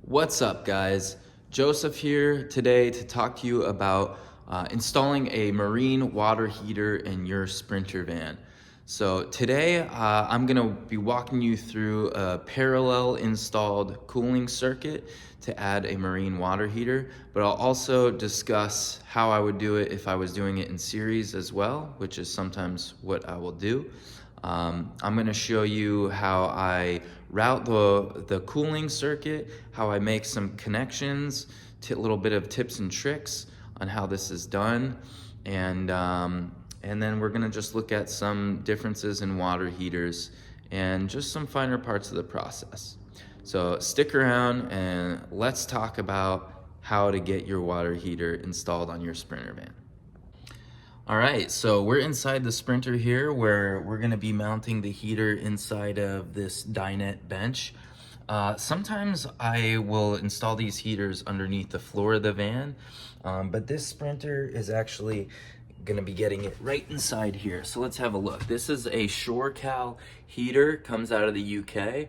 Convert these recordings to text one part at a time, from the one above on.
What's up, guys? Joseph here today to talk to you about installing a marine water heater in your Sprinter van. So today I'm going to be walking you through a parallel installed cooling circuit to add a marine water heater, but I'll also discuss how I would do it if I was doing it in series as well, which is sometimes what I will do. I'm going to show you how I route the cooling circuit, how I make some connections, a little bit of tips and tricks on how this is done, and then we're going to just look at some differences in water heaters and just some finer parts of the process. So stick around and let's talk about how to get your water heater installed on your Sprinter van. All right, so we're inside the Sprinter here where we're gonna be mounting the heater inside of this dinette bench. Sometimes I will install these heaters underneath the floor of the van, but this Sprinter is actually gonna be getting it right inside here. So let's have a look. This is a Surecal heater, comes out of the UK.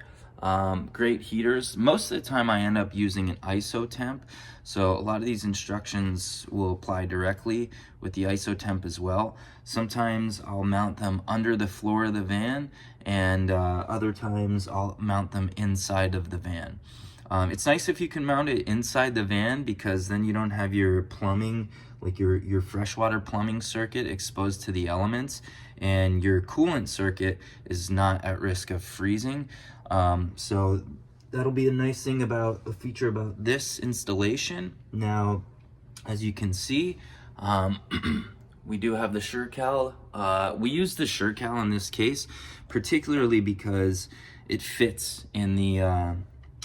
Great heaters. Most of the time I end up using an Isotemp, so a lot of these instructions will apply directly with the Isotemp as well. Sometimes I'll mount them under the floor of the van, and other times I'll mount them inside of the van. It's nice if you can mount it inside the van because then you don't have your plumbing, like your freshwater plumbing circuit exposed to the elements, and your coolant circuit is not at risk of freezing. So that'll be a nice thing about a feature about this installation. Now, as you can see, we do have the Surecal. We use the Surecal in this case, particularly because it fits in the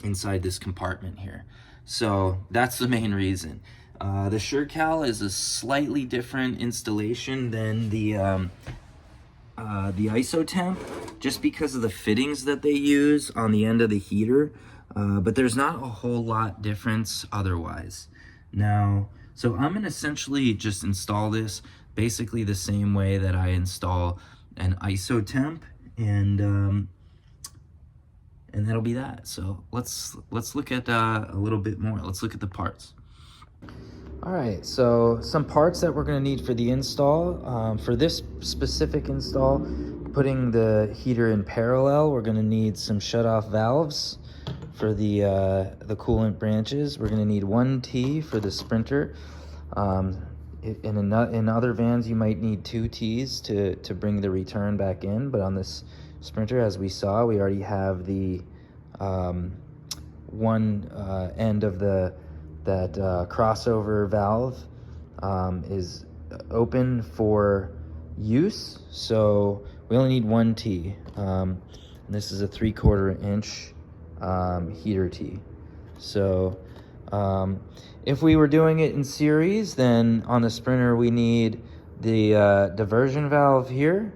inside this compartment here. So that's the main reason. The Surecal is a slightly different installation than the Isotemp, just because of the fittings that they use on the end of the heater, but there's not a whole lot difference otherwise. Now, so I'm gonna essentially just install this basically the same way that I install an Isotemp, and that'll be that. So let's look at a little bit more. Let's look at the parts. All right, so some parts that we're going to need for the install. For this specific install, putting the heater in parallel, we're going to need some shutoff valves for the coolant branches. We're going to need 1 T for the Sprinter. In other vans, you might need 2 Ts to bring the return back in, but on this Sprinter, as we saw, we already have the one end of that crossover valve is open for use, so we only need 1 T. And this is a 3/4 inch heater T. So if we were doing it in series, then on the Sprinter we need the diversion valve here.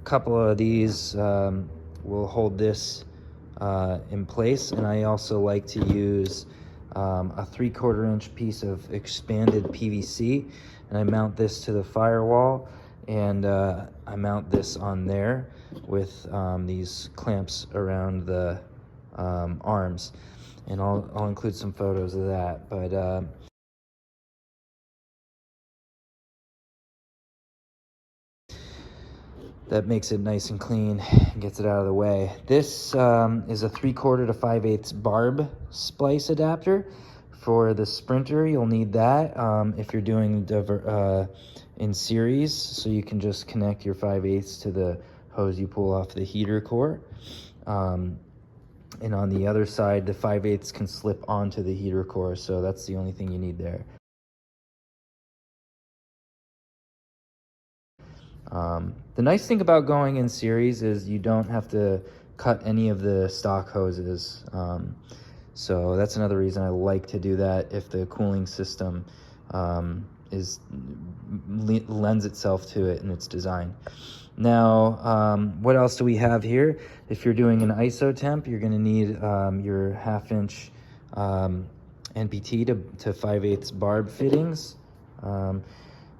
Couple of these will hold this in place, and I also like to use a 3/4 inch piece of expanded PVC, and I mount this to the firewall, and I mount this on there with these clamps around the arms, and I'll include some photos of that. But that makes it nice and clean and gets it out of the way. This is a 3/4 to 5/8 barb splice adapter. For the Sprinter, you'll need that if you're doing in series, so you can just connect your 5/8 to the hose you pull off the heater core. And on the other side, the 5/8 can slip onto the heater core, so that's the only thing you need there. The nice thing about going in series is you don't have to cut any of the stock hoses. So that's another reason I like to do that if the cooling system lends itself to it in its design. Now, what else do we have here? If you're doing an Isotemp, you're going to need your 1/2 inch NPT to 5/8 barb fittings.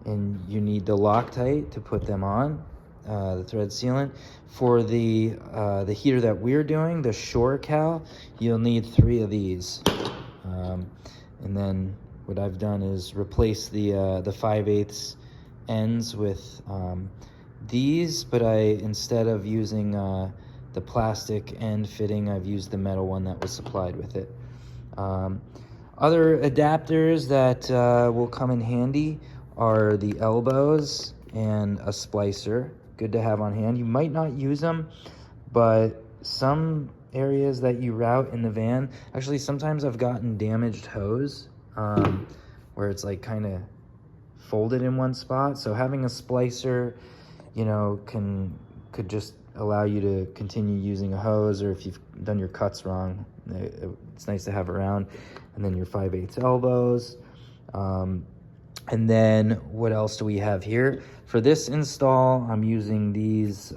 And you need the Loctite to put them on. the thread sealant. For the heater that we're doing, the Surecal, you'll need 3 of these. And then what I've done is replace the 5/8 ends with these, but instead of using the plastic end fitting, I've used the metal one that was supplied with it. Other adapters that will come in handy are the elbows and a splicer. Good to have on hand. You might not use them, but some areas that you route in the van, actually sometimes I've gotten damaged hose where it's like kind of folded in one spot. So having a splicer, you know, could just allow you to continue using a hose, or if you've done your cuts wrong, it's nice to have around. And then your 5/8 elbows. And then what else do we have here? For this install, I'm using these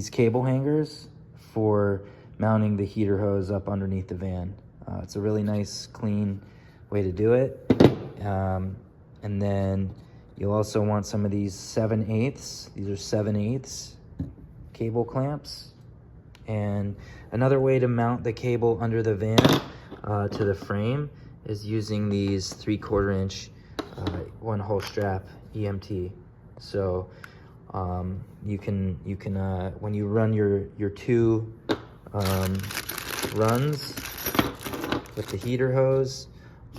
cable hangers for mounting the heater hose up underneath the van. It's a really nice, clean way to do it. And then you'll also want some of these 7/8. These are 7/8 cable clamps. And another way to mount the cable under the van to the frame is using these 3/4 inch 1-hole strap EMT. So you can when you run your 2 runs with the heater hose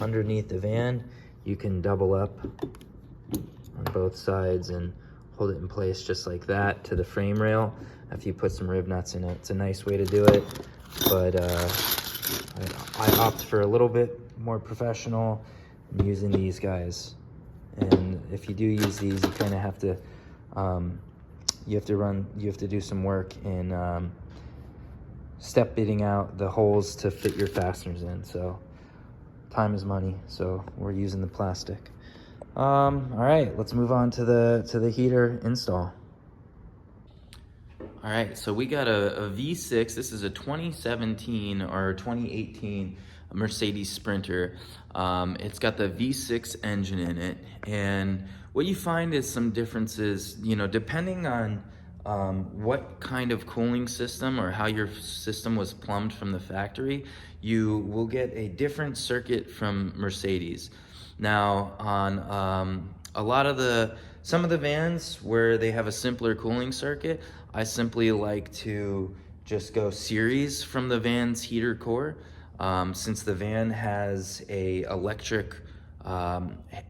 underneath the van, you can double up on both sides and hold it in place just like that to the frame rail after you put some rib nuts in it. It's a nice way to do it, but I opt for a little bit more professional. I'm using these guys. And if you do use these, you kind of have to you have to do some work in step bitting out the holes to fit your fasteners in. So time is money, so we're using the plastic. All right, let's move on to the heater install. All right, so we got a V6. This is a 2017 or 2018 Mercedes Sprinter. It's got the V6 engine in it, and what you find is some differences, you know, depending on what kind of cooling system or how your system was plumbed from the factory, you will get a different circuit from Mercedes. Now, on a lot of some of the vans where they have a simpler cooling circuit, I simply like to just go series from the van's heater core. Since the van has a electric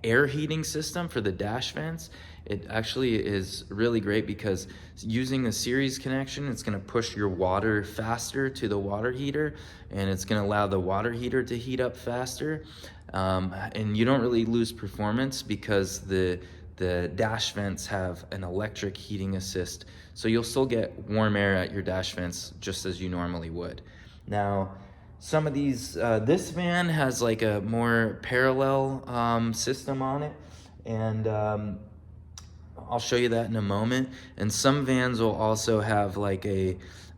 air heating system for the dash vents, it actually is really great because using a series connection, it's going to push your water faster to the water heater, and it's going to allow the water heater to heat up faster. And you don't really lose performance because the dash vents have an electric heating assist, so you'll still get warm air at your dash vents just as you normally would. Now, some of these, this van has like a more parallel system on it, and I'll show you that in a moment. And some vans will also have like a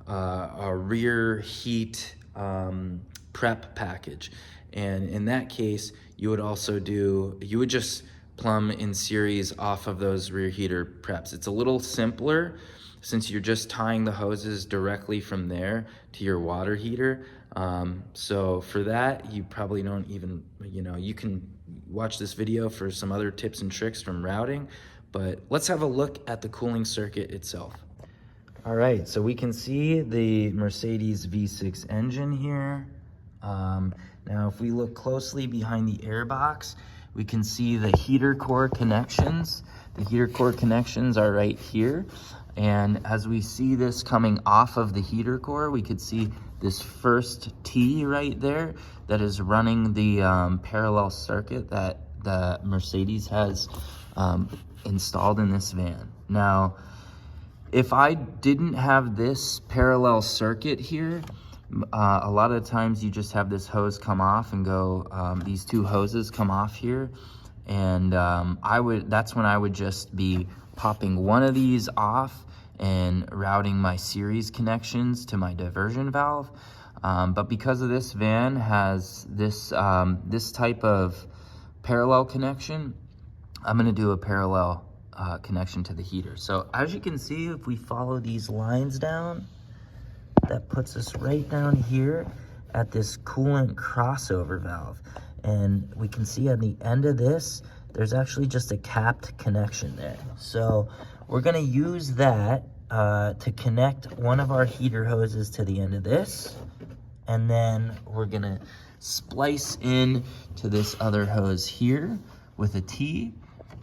rear heat prep package, and in that case you would just plumb in series off of those rear heater preps. It's a little simpler since you're just tying the hoses directly from there to your water heater. So for that, you probably don't even, you can watch this video for some other tips and tricks from routing, but let's have a look at the cooling circuit itself. All right, so we can see the Mercedes V6 engine here. Now, if we look closely behind the air box, we can see the heater core connections. The heater core connections are right here. And as we see this coming off of the heater core, we could see this first T right there that is running the parallel circuit that the Mercedes has installed in this van. Now, if I didn't have this parallel circuit here, a lot of times you just have this hose come off and go, these two hoses come off here, and that's when I would just be popping one of these off and routing my series connections to my diversion valve. But because of this van has this type of parallel connection, I'm gonna do a parallel connection to the heater. So as you can see, if we follow these lines down, that puts us right down here at this coolant crossover valve. And we can see on the end of this, there's actually just a capped connection there. So we're gonna use that to connect one of our heater hoses to the end of this. And then we're gonna splice in to this other hose here with a T.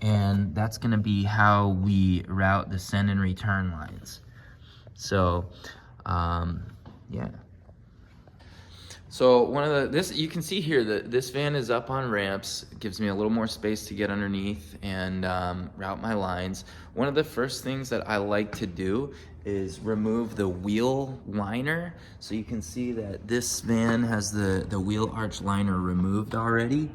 And that's gonna be how we route the send and return lines. So, yeah. So you can see here that this van is up on ramps. It gives me a little more space to get underneath and route my lines. One of the first things that I like to do is remove the wheel liner. So you can see that this van has the wheel arch liner removed already.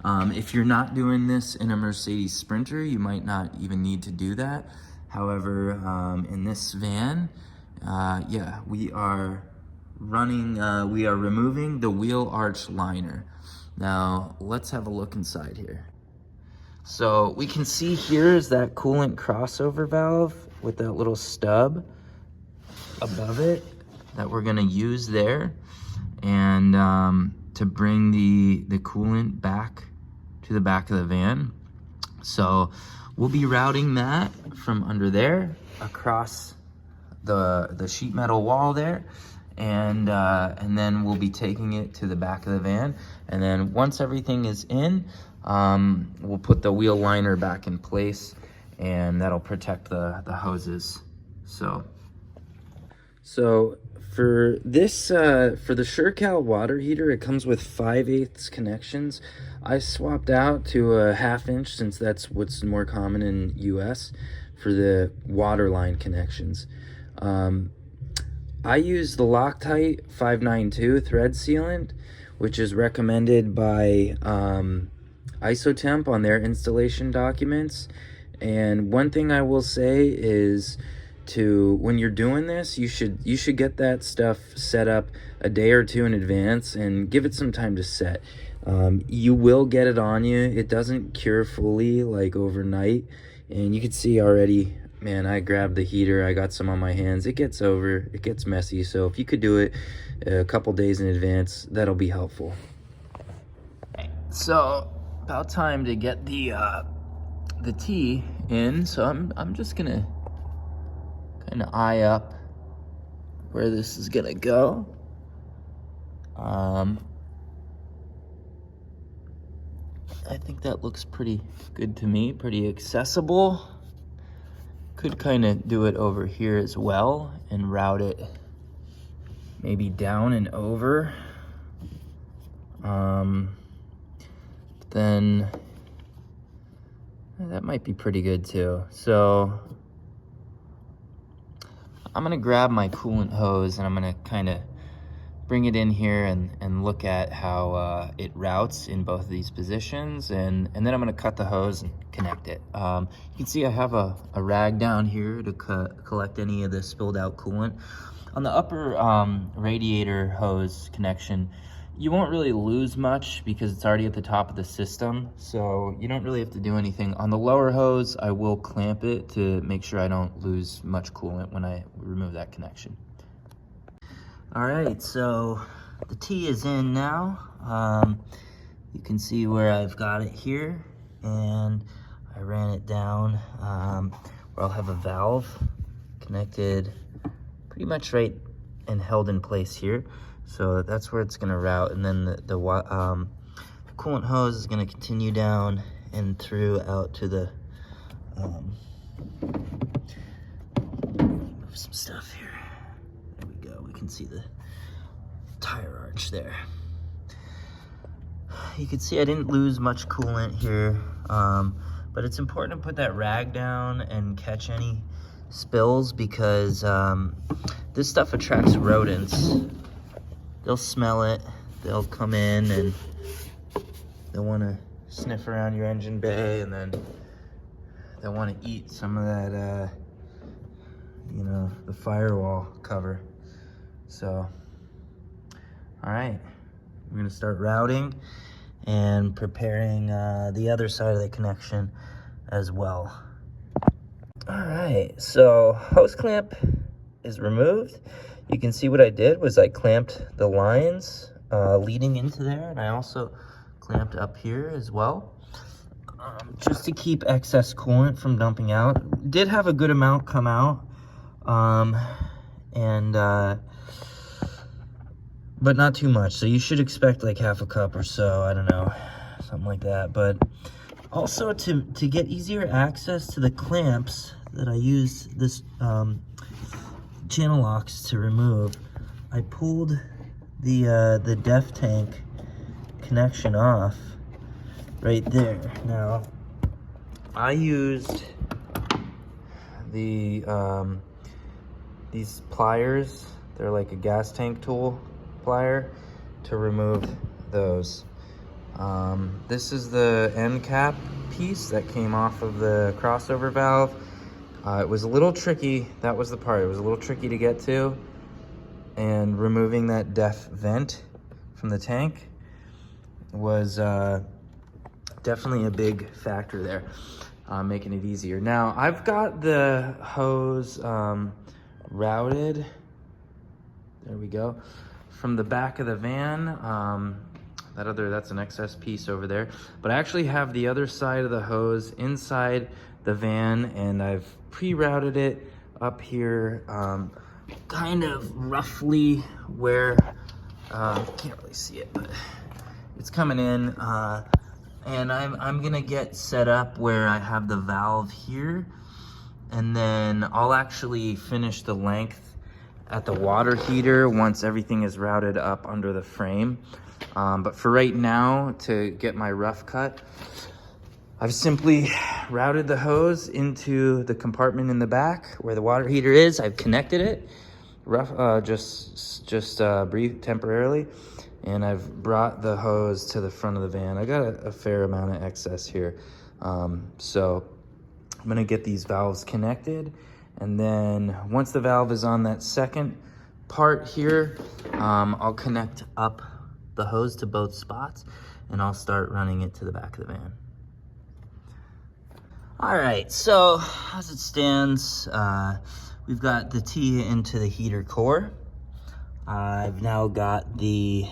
If you're not doing this in a Mercedes Sprinter, you might not even need to do that. However, in this van, yeah, we are removing the wheel arch liner. Now, let's have a look inside here. So we can see here is that coolant crossover valve with that little stub above it that we're gonna use there, and to bring the coolant back to the back of the van. So we'll be routing that from under there across the sheet metal wall there, and then we'll be taking it to the back of the van. And then once everything is in, we'll put the wheel liner back in place, and that'll protect the hoses. So for this, for the Surecal water heater, it comes with 5/8 connections. I swapped out to a 1/2 inch since that's what's more common in US for the water line connections. I use the Loctite 592 thread sealant, which is recommended by Isotemp on their installation documents. And one thing I will say is, when you're doing this, you should get that stuff set up a day or two in advance and give it some time to set. You will get it on you. It doesn't cure fully like overnight, and you can see already, man, I grabbed the heater, I got some on my hands. It gets messy. So if you could do it a couple days in advance, that'll be helpful. So about time to get the T in. So I'm just gonna kind of eye up where this is gonna go. I think that looks pretty good to me, pretty accessible. Could kind of do it over here as well and route it maybe down and over. Then that might be pretty good too. So I'm gonna grab my coolant hose and I'm gonna kind of bring it in here and look at how it routes in both of these positions, and then I'm gonna cut the hose and connect it. You can see I have a rag down here to collect any of the spilled out coolant. On the upper radiator hose connection, you won't really lose much because it's already at the top of the system, so you don't really have to do anything. On the lower hose, I will clamp it to make sure I don't lose much coolant when I remove that connection. All right, so the T is in now. You can see where I've got it here, and I ran it down where I'll have a valve connected pretty much right and held in place here. So that's where it's gonna route, and then the coolant hose is gonna continue down and through out to the, move some stuff here. There we go, we can see the tire arch there. You can see I didn't lose much coolant here, but it's important to put that rag down and catch any spills, because this stuff attracts rodents. They'll smell it, they'll come in, and they'll want to sniff around your engine bay, and then they'll want to eat some of that, you know, the firewall cover. So, all right, we're gonna start routing and preparing the other side of the connection as well. All right, so hose clamp is removed. You can see what I did was I clamped the lines leading into there, and I also clamped up here as well, just to keep excess coolant from dumping out. Did have a good amount come out, but not too much. So you should expect like half a cup or so, I don't know, something like that. But also to get easier access to the clamps that I use this channel locks to remove, I pulled the def tank connection off right there. Now, I used the these pliers. They're like a gas tank tool plier to remove those. This is the end cap piece that came off of the crossover valve. It was a little tricky. That was the part. It was a little tricky to get to, and removing that def vent from the tank was definitely a big factor there, making it easier. Now, I've got the hose routed, there we go, from the back of the van. That's an excess piece over there. But I actually have the other side of the hose inside the van, and I've pre-routed it up here, kind of roughly where, can't really see it, but it's coming in. And I'm gonna get set up where I have the valve here, and then I'll actually finish the length at the water heater once everything is routed up under the frame. But for right now, to get my rough cut, I've simply routed the hose into the compartment in the back where the water heater is. I've connected it, just brief temporarily, and I've brought the hose to the front of the van. I got a fair amount of excess here, so I'm gonna get these valves connected, and then once the valve is on that second part here, I'll connect up the hose to both spots, and I'll start running it to the back of the van. All right, so as it stands, we've got the T into the heater core. I've now got the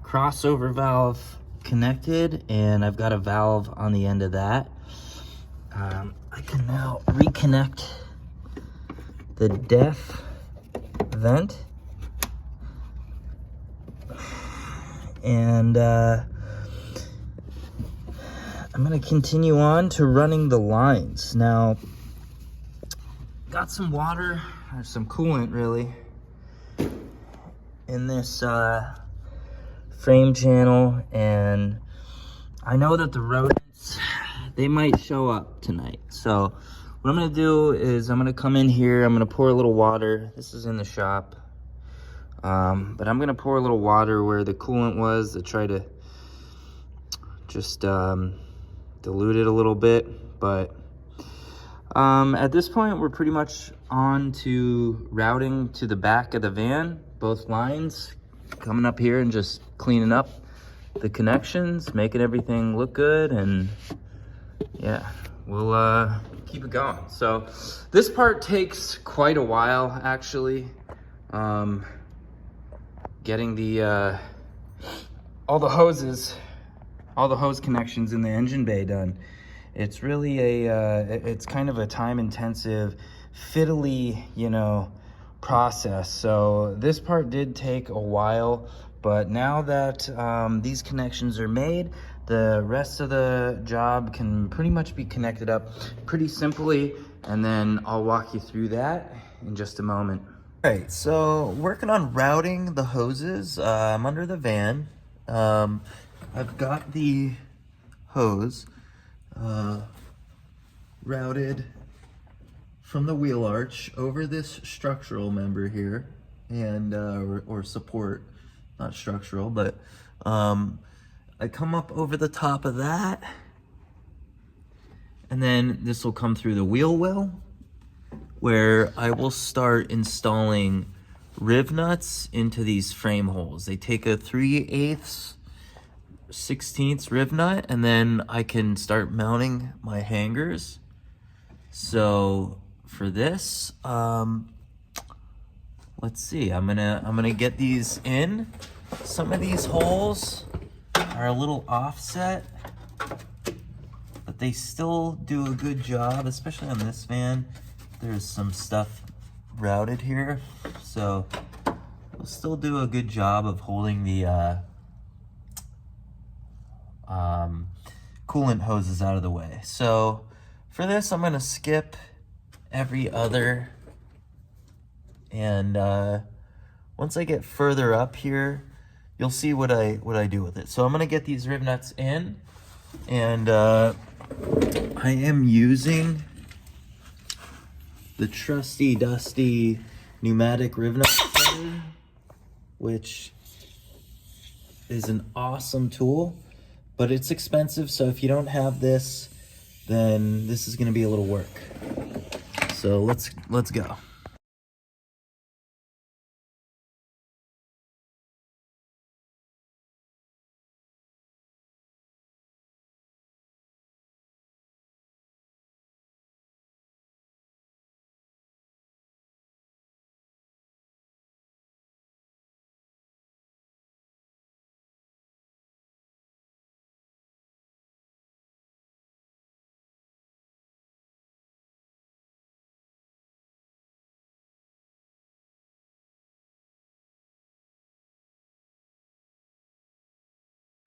crossover valve connected, and I've got a valve on the end of that. I can now reconnect the def vent, and I'm gonna continue on to running the lines. Now, got some water, or some coolant really, in this frame channel, and I know that the rodents, they might show up tonight. So what I'm gonna do is I'm gonna come in here, I'm gonna pour a little water. This is in the shop. But I'm gonna pour a little water where the coolant was to try to just dilute it a little bit. But at this point, we're pretty much on to routing to the back of the van, both lines, coming up here and just cleaning up the connections, making everything look good, and yeah, we'll keep it going. So this part takes quite a while, actually. Getting the all the hose connections in the engine bay done. It's really it's kind of a time-intensive, fiddly, process. So this part did take a while, but now that these connections are made, the rest of the job can pretty much be connected up pretty simply, and then I'll walk you through that in just a moment. All right, so working on routing the hoses. I'm under the van. I've got the hose routed from the wheel arch over this structural member here, and or support, not structural, but I come up over the top of that, and then this will come through the wheel well, where I will start installing riv nuts into these frame holes. They take a 3/8 16th riv nut, and then I can start mounting my hangers So for this, let's see, I'm gonna get these in. Some of these holes are a little offset, but they still do a good job, especially on this van. There's some stuff routed here, so we'll still do a good job of holding the coolant hoses out of the way. So for this, I'm gonna skip every other, and once I get further up here, you'll see what I do with it. So I'm gonna get these rib nuts in, and I am using the trusty dusty pneumatic rib nut setter, which is an awesome tool, but it's expensive. So if you don't have this, then this is gonna be a little work. So let's go.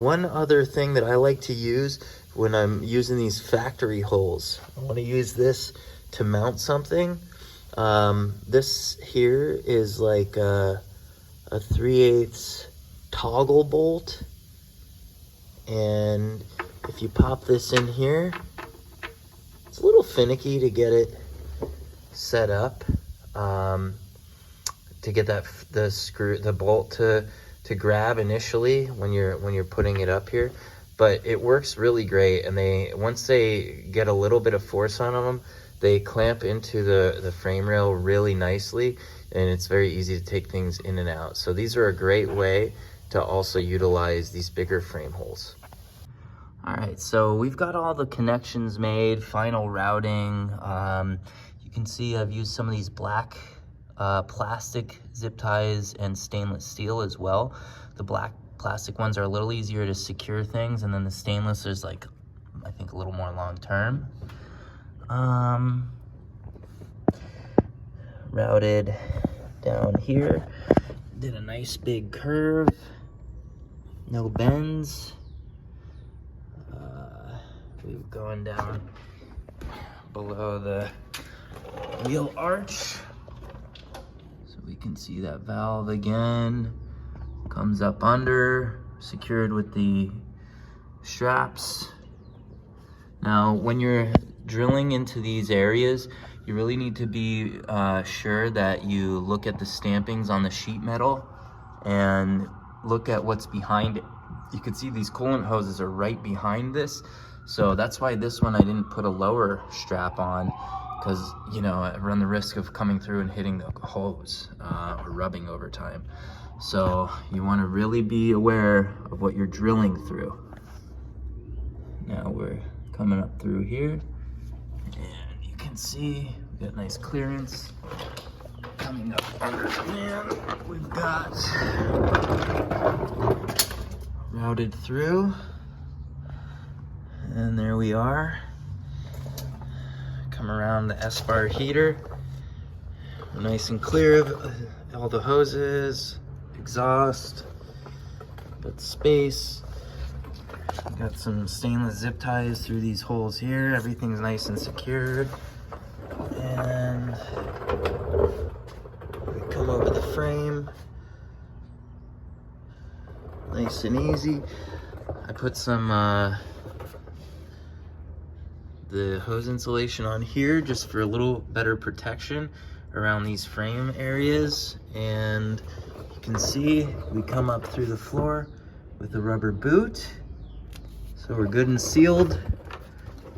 One other thing that I like to use when I'm using these factory holes, I want to use this to mount something. This here is like a 3/8 toggle bolt, and if you pop this in here, it's a little finicky to get it set up, to get the bolt to grab initially when you're putting it up here, but it works really great. And once they get a little bit of force on them, they clamp into the frame rail really nicely, and it's very easy to take things in and out. So these are a great way to also utilize these bigger frame holes. All right, so we've got all the connections made, final routing. You can see I've used some of these black plastic zip ties and stainless steel as well. The black plastic ones are a little easier to secure things, and then the stainless is like, I think, a little more long-term. Routed down here, did a nice big curve, no bends. We've gone down below the wheel arch, so we can see that valve again, comes up under, secured with the straps. Now, when you're drilling into these areas, you really need to be sure that you look at the stampings on the sheet metal and look at what's behind it. You can see these coolant hoses are right behind this, so that's why this one I didn't put a lower strap on, because, you know, I run the risk of coming through and hitting the hose or rubbing over time. So you want to really be aware of what you're drilling through. Now we're coming up through here, and you can see we got nice clearance. Coming up under the van, we've got routed through, and there we are. Come around the S-bar heater, nice and clear of all the hoses, exhaust, but space. Got some stainless zip ties through these holes here. Everything's nice and secured. And we come over the frame. Nice and easy. I put some the hose insulation on here just for a little better protection around these frame areas. And you can see we come up through the floor with a rubber boot. So we're good and sealed.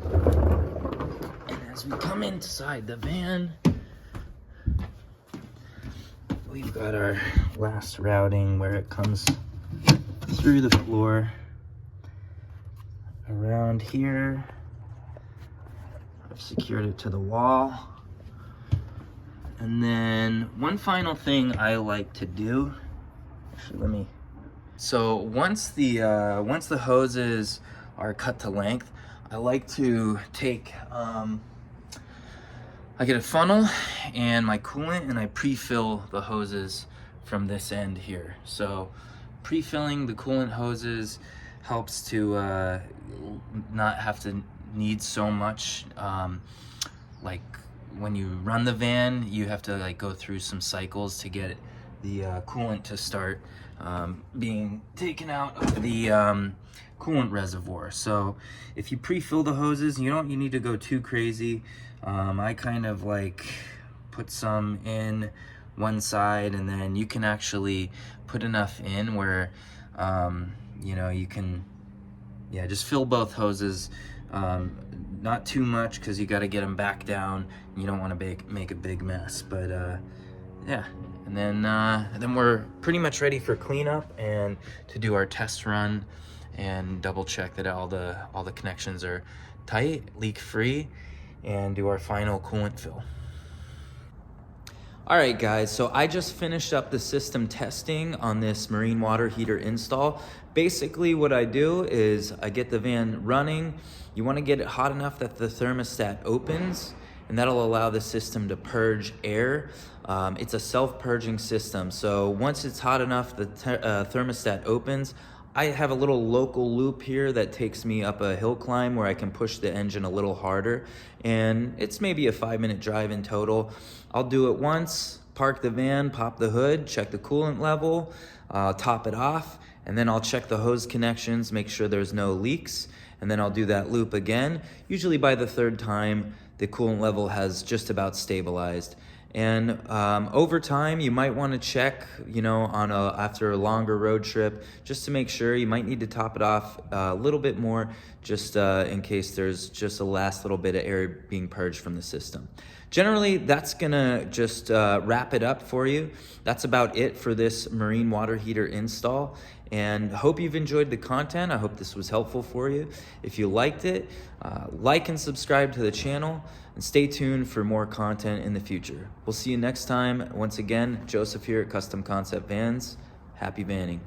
And as we come inside the van, we've got our last routing where it comes through the floor, around here, I've secured it to the wall. And then one final thing I like to do, actually So once the hoses are cut to length, I like to take, I get a funnel and my coolant and I pre-fill the hoses from this end here. So pre-filling the coolant hoses helps to not have to need so much, like when you run the van, you have to like go through some cycles to get the coolant to start being taken out of the coolant reservoir. So if you pre-fill the hoses, you need to go too crazy. I kind of like put some in one side, and then you can actually put enough in where you can just fill both hoses. Not too much, because you got to get them back down. You don't want to make a big mess, but yeah. And then we're pretty much ready for cleanup and to do our test run and double check that all the connections are tight, leak free, and do our final coolant fill. All right, guys, so I just finished up the system testing on this marine water heater install. Basically what I do is I get the van running. You want to get it hot enough that the thermostat opens, and that'll allow the system to purge air. It's a self-purging system, so once it's hot enough, the thermostat opens. I have a little local loop here that takes me up a hill climb where I can push the engine a little harder, and it's maybe a 5-minute drive in total. I'll do it once, park the van, pop the hood, check the coolant level, top it off, and then I'll check the hose connections, make sure there's no leaks, and then I'll do that loop again. Usually by the third time, the coolant level has just about stabilized. And over time, you might want to check, after a longer road trip, just to make sure. You might need to top it off a little bit more, just in case there's just a last little bit of air being purged from the system. Generally, that's gonna just wrap it up for you. That's about it for this marine water heater install. And hope you've enjoyed the content. I hope this was helpful for you. If you liked it, like and subscribe to the channel, and stay tuned for more content in the future. We'll see you next time. Once again, Joseph here at Custom Concept Vans. Happy vanning.